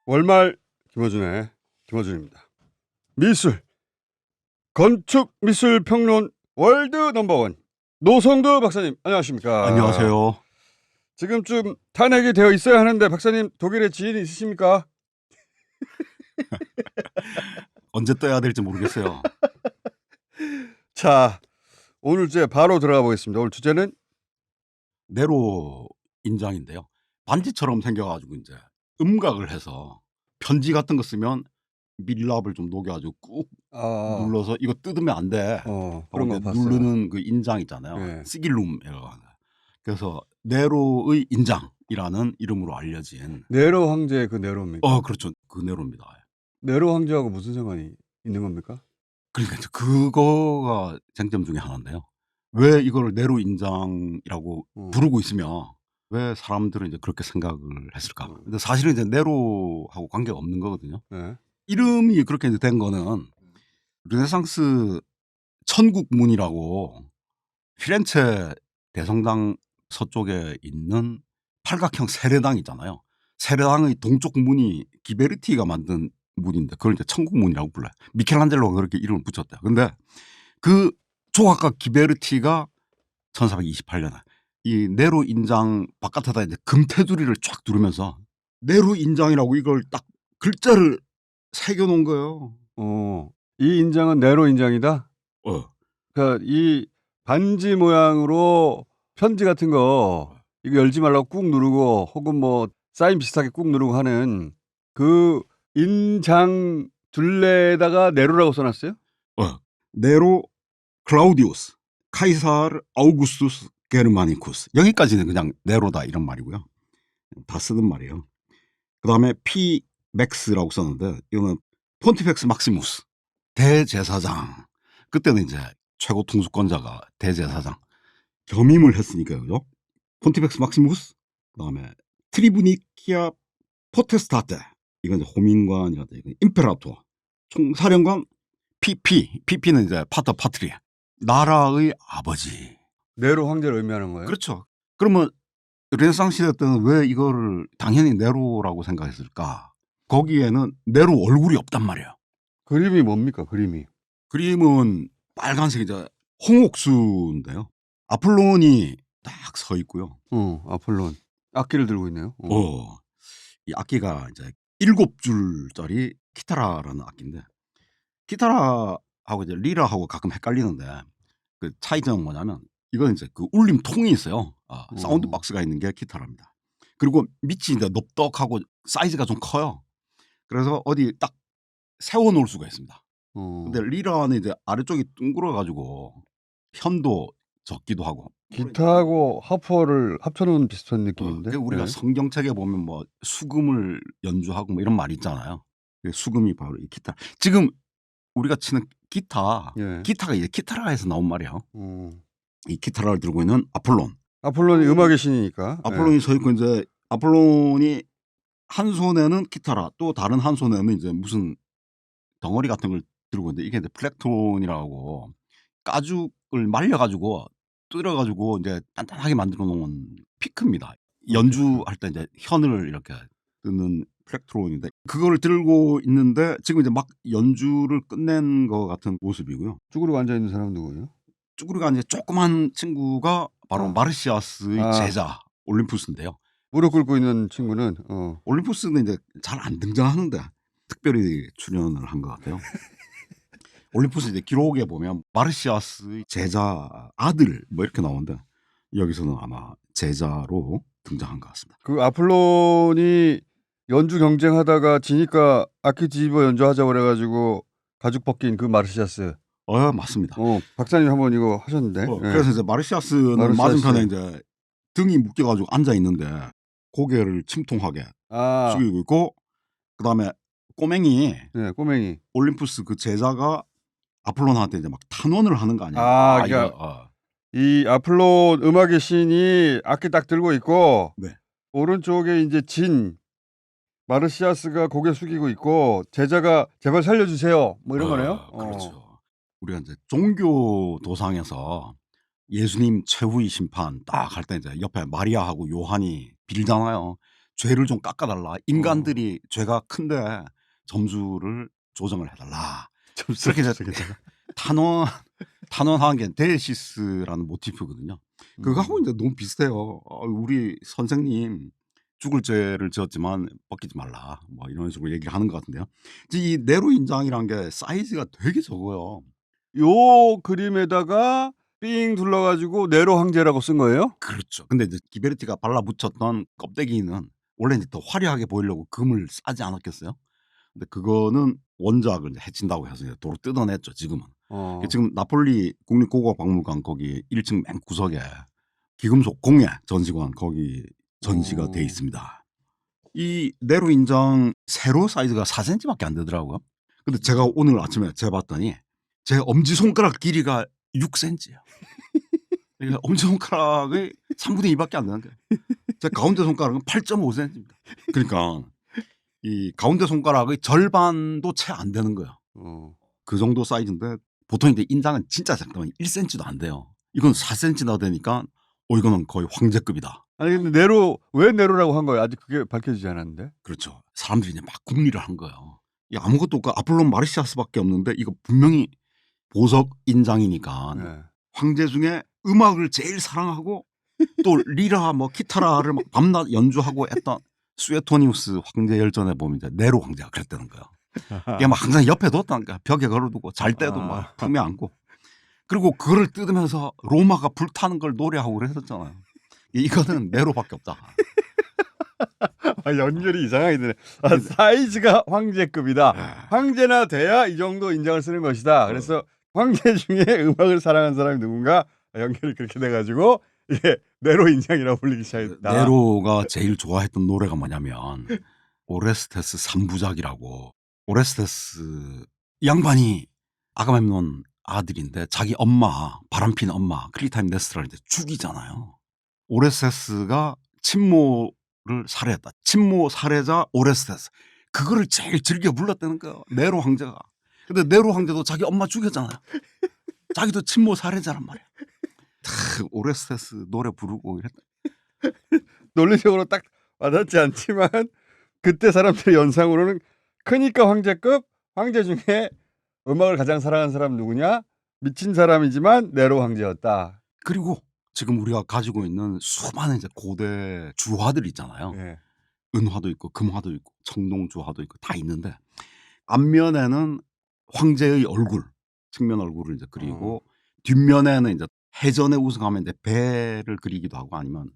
월말 김어준입니다. 미술, 건축 미술 평론 월드 넘버원 노성도 박사님 안녕하십니까? 안녕하세요. 지금쯤 탄핵이 되어 있어야 하는데 박사님 독일에 지인이 있으십니까? 언제 떠야 될지 모르겠어요. 자, 오늘 주제 바로 들어가 보겠습니다. 오늘 주제는 네로 인장인데요. 반지처럼 생겨가지고 이제 음각을 해서 편지 같은 거 쓰면 밀랍을 좀 녹여가지고 꾹 눌러서 이거 뜯으면 안 돼. 그런 거 봤어요. 누르는 그 인장 있잖아요. 네. 시길룸이라고 하는. 그래서 네로의 인장이라는 이름으로 알려진. 네로 황제 그 네로입니까? 그렇죠. 그 네로입니다. 네로 황제하고 무슨 상관이 있는 겁니까? 그러니까 이제 그거가 쟁점 중에 하나인데요. 왜 이걸 네로 인장이라고 부르고 있으며 왜 사람들은 이제 그렇게 생각을 했을까? 근데 사실은 이제 네로하고 관계가 없는 거거든요. 네. 이름이 그렇게 이제 된 거는 르네상스 천국문이라고 피렌체 대성당 서쪽에 있는 팔각형 세례당 있잖아요. 세례당의 동쪽 문이 기베르티가 만든 문인데 그걸 이제 천국문이라고 불러요. 미켈란젤로가 그렇게 이름을 붙였대요. 근데 그 조각가 기베르티가 1428년에 이 네로 인장 바깥에다 이제 금테두리를 쫙 두르면서 네로 인장이라고 이걸 딱 글자를 새겨 놓은 거예요. 이 인장은 네로 인장이다? 그러니까 이 반지 모양으로 편지 같은 거 이거 열지 말라고 꾹 누르고 혹은 뭐 사인 비슷하게 꾹 누르고 하는 그 인장 둘레에다가 네로라고 써놨어요? 네로 클라우디우스 카이사르 아우구스투스 게르마니쿠스 여기까지는 그냥 네로다 이런 말이고요. 다 쓰는 말이에요. 그다음에 피 맥스라고 썼는데 이거는 폰티펙스 막시무스 대제사장. 그때는 이제 최고 통수권자가 대제사장 겸임을 했으니까요. 그죠? 폰티펙스 막시무스 그다음에 트리부니키아 포테스타테 이건 이제 호민관이라든가 임페라토 총사령관 PP는 이제 파터 파트리아 나라의 아버지. 네로 황제를 의미하는 거예요? 그렇죠. 그러면 르네상스 시대 때는 왜 이거를 당연히 네로라고 생각했을까? 거기에는 네로 얼굴이 없단 말이에요. 그림이 뭡니까? 그림은 빨간색이죠. 홍옥수인데요. 아폴론이 딱 서 있고요. 아폴론. 악기를 들고 있네요. 이 악기가 이제 7줄짜리 키타라라는 악기인데 키타라하고 이제 리라하고 가끔 헷갈리는데 그 차이점은 뭐냐면 이건 이제 그 울림 통이 있어요. 사운드 박스가 있는 게 기타랍니다. 그리고 밑이 이제 넓적하고 사이즈가 좀 커요. 그래서 어디 딱 세워 놓을 수가 있습니다. 근데 리라는 이제 아래쪽이 둥그러 가지고 현도 적기도 하고. 기타하고 하퍼를 합쳐놓은 비슷한 느낌인데. 우리가 네. 성경책에 보면 뭐 수금을 연주하고 뭐 이런 말 있잖아요. 수금이 바로 이 기타. 지금 우리가 치는 기타, 예. 기타가 이제 키타라에서 나온 말이에요. 음. 이 키타라를 들고 있는 아폴론. 아폴론이 음악의 신이니까. 아폴론이 서 있고 이제 아폴론이 한 손에는 키타라 또 다른 한 손에는 이제 무슨 덩어리 같은 걸 들고 있는데 이게 이제 플렉톤이라고 가죽을 말려 가지고 뜯어 가지고 이제 단단하게 만들어 놓은 피크입니다. 연주할 때 이제 현을 이렇게 뜯는 플렉트론인데 그거를 들고 있는데 지금 이제 막 연주를 끝낸 것 같은 모습이고요. 쭈그리고 앉아 있는 사람 누구예요? 쭈그리고 앉은 조그만 친구가 바로 마르시아스의 제자 올림푸스인데요. 무릎 꿇고 있는 친구는 올림푸스는 이제 잘 안 등장하는데 특별히 출연을 한 것 같아요. 올림푸스 이제 기록에 보면 마르시아스의 제자 아들 뭐 이렇게 나오는데 여기서는 아마 제자로 등장한 것 같습니다. 그 아폴론이 연주 경쟁하다가 지니까 악기 뒤집어 연주하자고 그래가지고 가죽 벗긴 그 마르시아스. 맞습니다. 박사님 한번 이거 하셨는데. 그래서 이제 마르시아스는 맞은편에 이제 등이 묶여가지고 앉아 있는데 고개를 침통하게 숙이고 있고 그다음에 꼬맹이 올림푸스 그 제자가 아폴론한테 이제 막 탄원을 하는 거 아니야? 그러니까 이 아폴론 음악의 신이 악기 딱 들고 있고 오른쪽에 이제 마르시아스가 고개 숙이고 있고 제자가 제발 살려주세요 뭐 이런 거네요. 그렇죠. 우리가 이제 종교 도상에서 예수님 최후의 심판 딱 할 때 이제 옆에 마리아하고 요한이 빌잖아요. 죄를 좀 깎아달라. 인간들이 죄가 큰데 점수를 조정을 해달라. 그렇게 이제 탄원한 게 데시스라는 모티프거든요. 그거하고 이제 너무 비슷해요. 우리 선생님 죽을 죄를 지었지만 벗기지 말라. 뭐 이런 식으로 얘기를 하는 것 같은데요. 이제 이 네로 인장이란 게 사이즈가 되게 적어요. 요 그림에다가 삥 둘러가지고 네로 황제라고 쓴 거예요? 그렇죠. 근데 이제 기베르티가 발라붙였던 껍데기는 원래 이제 더 화려하게 보이려고 금을 싸지 않았겠어요? 근데 그거는 원작을 이제 해친다고 해서 이제 도로 뜯어냈죠, 지금은. 지금 나폴리 국립고고박물관 거기 1층 맨 구석에 기금속 공예 전시관 거기 전시가 돼 있습니다. 이 네로 인장 세로 사이즈가 4cm밖에 안 되더라고요. 근데 제가 오늘 아침에 재봤더니 제 엄지손가락 길이가 6cm예요. 그러니까 엄지손가락의 3분의 2밖에 안 되는 거예요. 제 가운데 손가락은 8.5cm입니다. 그러니까 이 가운데 손가락의 절반도 채 안 되는 거예요. 그 정도 사이즈인데 보통 이제 인장은 진짜 작다면 1cm도 안 돼요. 이건 4cm나 되니까 이거는 거의 황제급이다. 아니 근데 네로 왜 네로라고 한 거예요? 아직 그게 밝혀지지 않았는데. 그렇죠. 사람들이 이제 막 궁리를 한 거예요. 아무것도 없고 아폴론 마르시아스밖에 없는데 이거 분명히 보석 인장이니까 네. 황제 중에 음악을 제일 사랑하고 또 리라 뭐 기타라를 막 밤낮 연주하고 했던 수에토니우스 황제 열전에 보면 이제 네로 황제가 그랬다는 거예요. 이게 막 항상 옆에 뒀다니까. 벽에 걸어두고 잘 때도 막 품에 안고. 그리고 그거를 뜯으면서 로마가 불타는 걸 노래하고 그랬었잖아요. 이거는 네로밖에 없다. 연결이 이상하게 되네. 사이즈가 황제급이다. 황제나 돼야 이 정도 인장을 쓰는 것이다. 그래서 황제 중에 음악을 사랑하는 사람이 누군가 연결이 그렇게 돼가지고 이게 네로 인장이라고 불리기 시작했다. 네로가 제일 좋아했던 노래가 뭐냐면 오레스테스 3부작이라고. 오레스테스 양반이 아가멤논 아들인데 자기 엄마 바람핀 엄마 클리타임네스라를 이제 죽이잖아요. 오레스테스가 친모를 살해했다. 친모 살해자 오레스테스. 그거를 제일 즐겨 불렀다는 거예요. 네로 황제가. 근데 네로 황제도 자기 엄마 죽였잖아요. 자기도 친모 살해자란 말이야. 오레스테스 노래 부르고 이랬다. 논리적으로 딱 와닿지 않지만 그때 사람들의 연상으로는 크니까 황제급, 황제 중에 음악을 가장 사랑하는 사람 누구냐? 미친 사람이지만 네로 황제였다. 그리고 지금 우리가 가지고 있는 수많은 이제 고대 주화들 있잖아요. 네. 은화도 있고 금화도 있고 청동주화도 있고 다 있는데 앞면에는 황제의 얼굴, 측면 얼굴을 이제 그리고 뒷면에는 이제 해전에 우승하면 이제 배를 그리기도 하고 아니면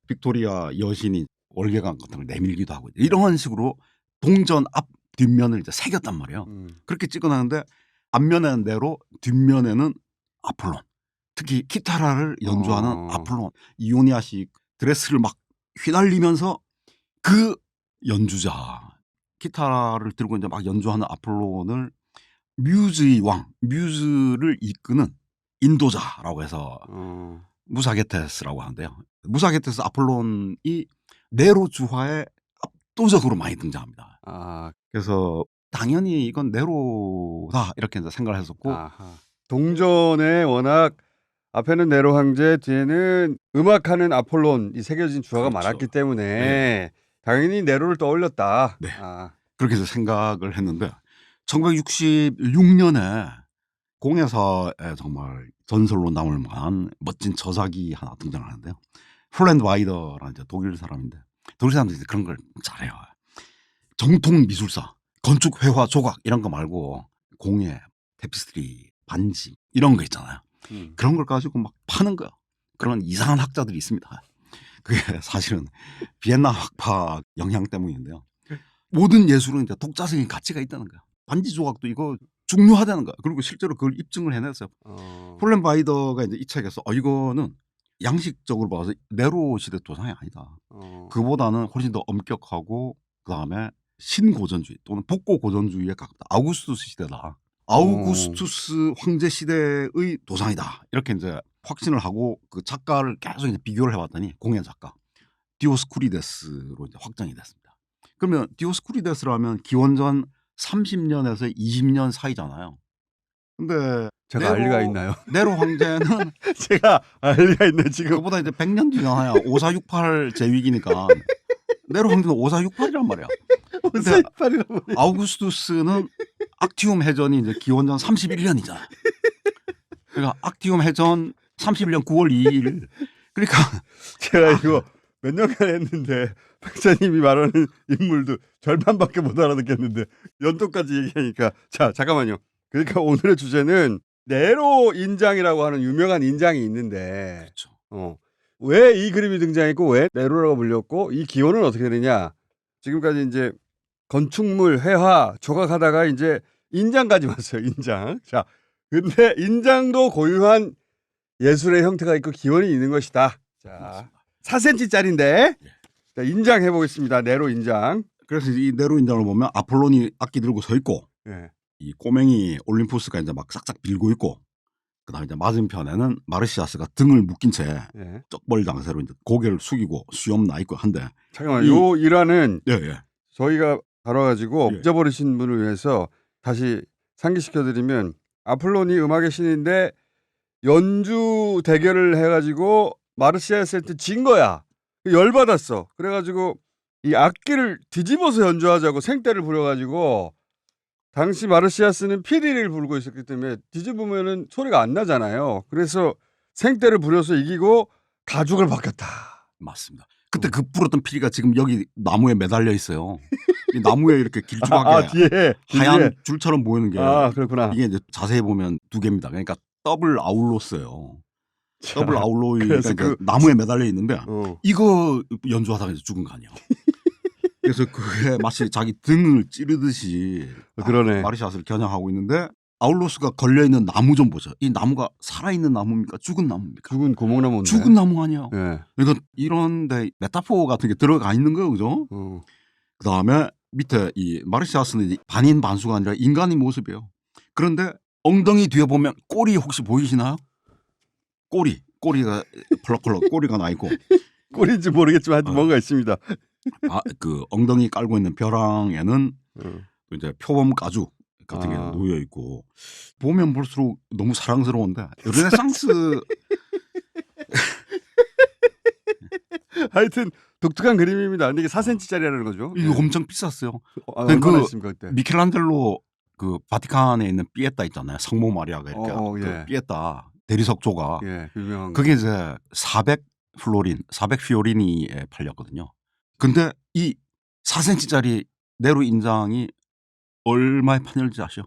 빅토리아 여신이 월계관 같은 걸 내밀기도 하고 이런 식으로 동전 앞 뒷면을 이제 새겼단 말이에요. 그렇게 찍어놨는데 앞면에는 네로, 뒷면에는 아폴론. 특히 키타라를 연주하는 아폴론, 이오니아식 드레스를 막 휘날리면서 그 연주자 키타라를 들고 이제 막 연주하는 아폴론을 뮤즈의 왕, 뮤즈를 이끄는 인도자라고 해서 무사게테스라고 하는데요. 무사게테스 아폴론이 네로 주화에 압도적으로 많이 등장합니다. 그래서 당연히 이건 네로다 이렇게 이제 생각을 했었고 동전에 워낙 앞에는 네로 황제, 뒤에는 음악하는 아폴론이 새겨진 주화가 그렇죠. 많았기 때문에 당연히 네로를 떠올렸다. 네. 그렇게 해서 생각을 했는데 1966년에 공예사에 정말 전설로 남을 만한 멋진 저작이 하나 등장하는데요. 플랜드 와이더라는 이제 독일 사람인데 독일 사람들이 그런 걸 잘해요. 정통 미술사, 건축, 회화, 조각 이런 거 말고 공예, 테피스트리, 반지 이런 거 있잖아요. 그런 걸 가지고 막 파는 거야. 그런 이상한 학자들이 있습니다. 그게 사실은 비엔나 학파 영향 때문인데요. 모든 예술은 이제 독자적인 가치가 있다는 거야. 반지 조각도 이거 중요하다는 거야. 그리고 실제로 그걸 입증을 해냈어요. 폴렌 바이더가 이제 이 책에서 이거는 양식적으로 봐서 네로 시대 도상이 아니다. 그보다는 훨씬 더 엄격하고 그다음에 신고전주의 또는 복고 고전주의에 가깝다. 아우구스투스 시대다. 아우구스투스 황제 시대의 도상이다. 이렇게 이제 확신을 하고 그 작가를 계속 이제 비교를 해봤더니 공예 작가 디오스쿠리데스로 이제 확정이 됐습니다. 그러면 디오스쿠리데스라면 기원전 30년에서 20년 사이잖아요. 근데 제가 알 리가 있나요? 네로 황제는 제가 알 리가 있네 지금. 그보다 이제 100년 뒤잖아요. 5468 제위기니까 네로 황제는 5468이란 말이야. 근데 5468이라고. 아우구스투스는 악티움 해전이 이제 기원전 31년이잖아. 그러니까 악티움 해전 31년 9월 2일. 그러니까 제가 이거 몇 년간 했는데 박사님이 말하는 인물도 절반밖에 못 알아듣겠는데 연도까지 얘기하니까 자 잠깐만요. 그러니까 오늘의 주제는 네로 인장이라고 하는 유명한 인장이 있는데 그렇죠. 왜 이 그림이 등장했고 왜 네로라고 불렸고 이 기원은 어떻게 되느냐. 지금까지 이제 건축물, 회화, 조각하다가 이제 인장까지 왔어요. 인장. 자, 근데 인장도 고유한 예술의 형태가 있고 기원이 있는 것이다. 자, 4cm짜리인데 자, 인장 해보겠습니다. 네로 인장. 그래서 이 네로 인장을 보면 아폴론이 악기 들고 서 있고 예. 이 꼬맹이 올림푸스가 이제 막 싹싹 빌고 있고 그다음에 이제 맞은편에는 마르시아스가 등을 묶인 채 예. 쩍벌 장세로 이제 고개를 숙이고 수염 나 있고 한데 잠깐만, 요 일화는 예. 저희가 다뤄가지고 예. 잊어버리신 분을 위해서 다시 상기시켜드리면 아폴론이 음악의 신인데 연주 대결을 해가지고 마르시아스한테 진 거야. 열받았어. 그래가지고 이 악기를 뒤집어서 연주하자고 생떼를 부려가지고 당시 마르시아스는 피리를 부르고 있었기 때문에 뒤집으면은 소리가 안 나잖아요. 그래서 생떼를 부려서 이기고 가죽을 벗겼다. 맞습니다. 그때 그 불었던 피리가 지금 여기 나무에 매달려 있어요. 이 나무에 이렇게 길쭉하게 뒤에 하얀 뒤에. 줄처럼 보이는 게 그렇구나. 이게 이제 자세히 보면 두 개입니다. 그러니까 더블 아울로스예요. 더블 아울로이 그래서 그러니까 나무에 매달려 있는데 어. 이거 연주하다가 이제 죽은 거 아니야. 그래서 그게 마치 자기 등을 찌르듯이 그러네. 마르시아스를 겨냥하고 있는데 아울로스가 걸려 있는 나무 좀 보죠. 이 나무가 살아 있는 나무입니까? 죽은 나무입니까? 죽은 고목나무인데. 죽은 나무 아니야. 예. 이건 이런데 메타포 같은 게 들어가 있는 거예요, 그죠? 그 다음에 밑에 이 마르시아스는 반인 반수가 아니라 인간의 모습이에요. 그런데 엉덩이 뒤에 보면 꼬리 혹시 보이시나요? 꼬리가 펄럭펄럭 꼬리가 나 있고 꼴인지 모르겠지만 하여튼 뭔가 있습니다. 그 엉덩이 깔고 있는 벼랑에는 어. 이제 표범 가죽 같은 게 놓여 있고 보면 볼수록 너무 사랑스러운데 르네상스 하여튼 독특한 그림입니다. 근데 이게 4cm짜리라는 거죠. 이거 엄청 비쌌어요. 얼마나 했습니까 그때? 미켈란젤로 그 바티칸에 있는 피에타 있잖아요. 성모 마리아가 이렇게 예. 그 피에타 대리석조가 예, 유명한 그게 이제 400 피오리니에 팔렸거든요. 근데 이 4cm짜리 네로 인장이 얼마에 팔렸는지 아시죠?